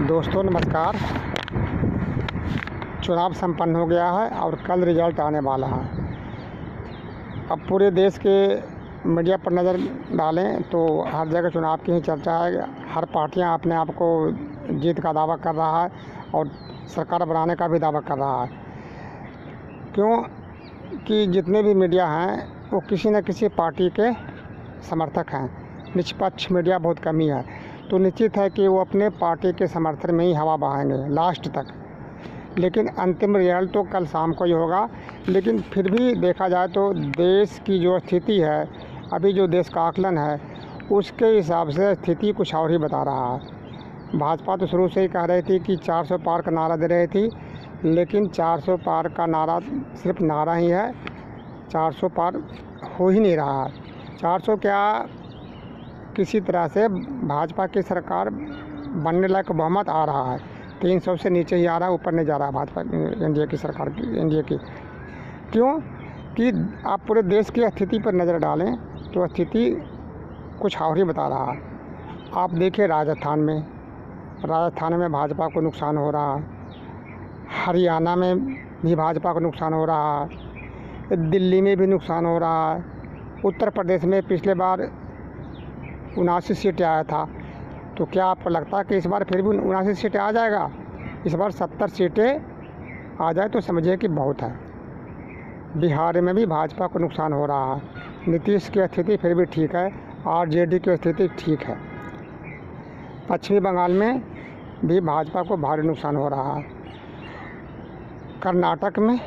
दोस्तों नमस्कार। चुनाव संपन्न हो गया है और कल रिजल्ट आने वाला है। अब पूरे देश के मीडिया पर नज़र डालें तो हर जगह चुनाव की ही चर्चा है। हर पार्टियां अपने आप को जीत का दावा कर रहा है और सरकार बनाने का भी दावा कर रहा है। क्योंकि जितने भी मीडिया हैं वो किसी न किसी पार्टी के समर्थक हैं। निष्पक्ष मीडिया बहुत कमी है, तो निश्चित है कि वो अपने पार्टी के समर्थन में ही हवा बहाएंगे लास्ट तक। लेकिन अंतिम रिजल्ट तो कल शाम को ही होगा। लेकिन फिर भी देखा जाए तो देश की जो स्थिति है, अभी जो देश का आकलन है, उसके हिसाब से स्थिति कुछ और ही बता रहा है। भाजपा तो शुरू से ही कह रही थी कि 400 पार का नारा दे रही थी, लेकिन 400 पार का नारा सिर्फ नारा ही है, 400 पार हो ही नहीं रहा है। 400 क्या, किसी तरह से भाजपा की सरकार बनने लायक बहुमत आ रहा है। 300 से नीचे ही आ रहा है, ऊपर नहीं जा रहा है भाजपा एनडीए की सरकार की एनडीए की। क्यों कि आप पूरे देश की स्थिति पर नज़र डालें तो स्थिति कुछ और ही बता रहा है। आप देखिए राजस्थान में भाजपा को नुकसान हो रहा है, हरियाणा में भी भाजपा को नुकसान हो रहा है, दिल्ली में भी नुकसान हो रहा है, उत्तर प्रदेश में पिछले बार 79 सीटें आया था, तो क्या आपको लगता है कि इस बार फिर भी 79 सीटें आ जाएगा? इस बार 70 सीटें आ जाए तो समझिए कि बहुत है। बिहार में भी भाजपा को नुकसान हो रहा है, नीतीश की स्थिति फिर भी ठीक है, आरजेडी की स्थिति ठीक है। पश्चिमी बंगाल में भी भाजपा को भारी नुकसान हो रहा है। कर्नाटक में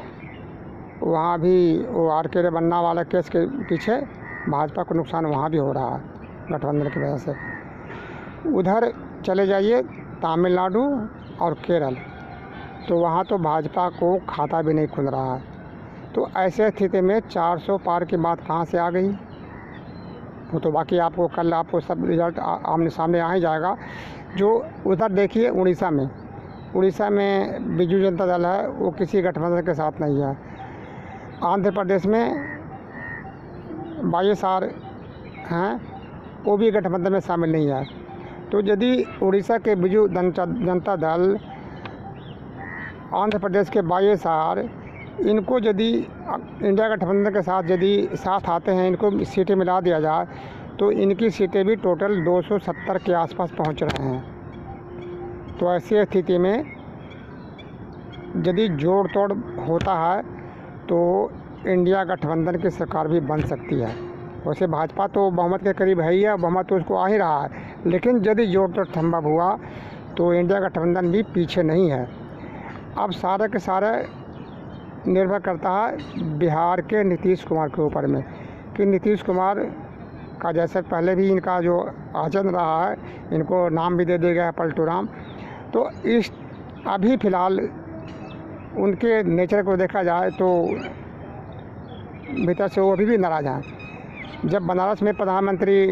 वहाँ भी वो आर.के. रमन्ना वाला केस के पीछे भाजपा को नुकसान वहाँ भी हो रहा है गठबंधन की वजह से। उधर चले जाइए तमिलनाडु और केरल, तो वहाँ तो भाजपा को खाता भी नहीं खुल रहा है। तो ऐसे स्थिति में 400 पार की बात कहाँ से आ गई? वो तो बाकी कल आपको सब रिजल्ट आमने सामने आ ही जाएगा। जो उधर देखिए उड़ीसा में बीजू जनता दल है, वो किसी गठबंधन के साथ नहीं है। आंध्र प्रदेश में वाईएसआर हैं, वो भी गठबंधन में शामिल नहीं है। तो यदि उड़ीसा के बीजू जनता दल, आंध्र प्रदेश के वाईएसआर, इनको यदि इंडिया गठबंधन के साथ यदि साथ आते हैं, इनको सीटें मिला दिया जाए, तो इनकी सीटें भी टोटल 270 के आसपास पहुंच रहे हैं। तो ऐसी स्थिति में यदि जोड़ तोड़ होता है तो इंडिया गठबंधन की सरकार भी बन सकती है। वैसे भाजपा तो बहुमत के करीब है ही है, बहुमत तो उसको आ ही रहा है, लेकिन यदि जोड़ तोड़ संभव हुआ तो इंडिया गठबंधन भी पीछे नहीं है। अब सारे के सारे निर्भर करता है बिहार के नीतीश कुमार के ऊपर में, कि नीतीश कुमार का जैसे पहले भी इनका जो आचरण रहा है, इनको नाम भी दे दिया गया है पलटू राम। तो इस अभी फ़िलहाल उनके नेचर को देखा जाए तो भीतर से वो अभी भी नाराज़ हैं। जब बनारस में प्रधानमंत्री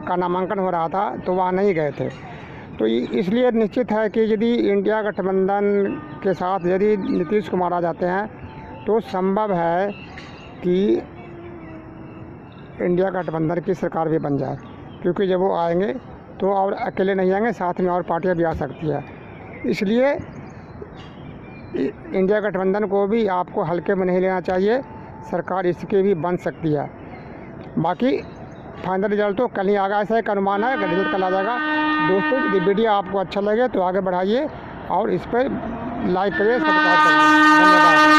का नामांकन हो रहा था तो वहाँ नहीं गए थे। तो इसलिए निश्चित है कि यदि इंडिया गठबंधन के साथ यदि नीतीश कुमार आ जाते हैं तो संभव है कि इंडिया गठबंधन की सरकार भी बन जाए। क्योंकि जब वो आएंगे तो और अकेले नहीं आएंगे, साथ में और पार्टियां भी आ सकती है। इसलिए इंडिया गठबंधन को भी आपको हल्के में नहीं लेना चाहिए, सरकार इसकी भी बन सकती है। बाकी फाइनल रिजल्ट तो कल ही आएगा, ऐसा एक अनुमान है, रिजल्ट कल आ जाएगा। दोस्तों यदि वीडियो आपको अच्छा लगे तो आगे बढ़ाइए और इस पर लाइक करिए, सब्सक्राइब करिए। धन्यवाद।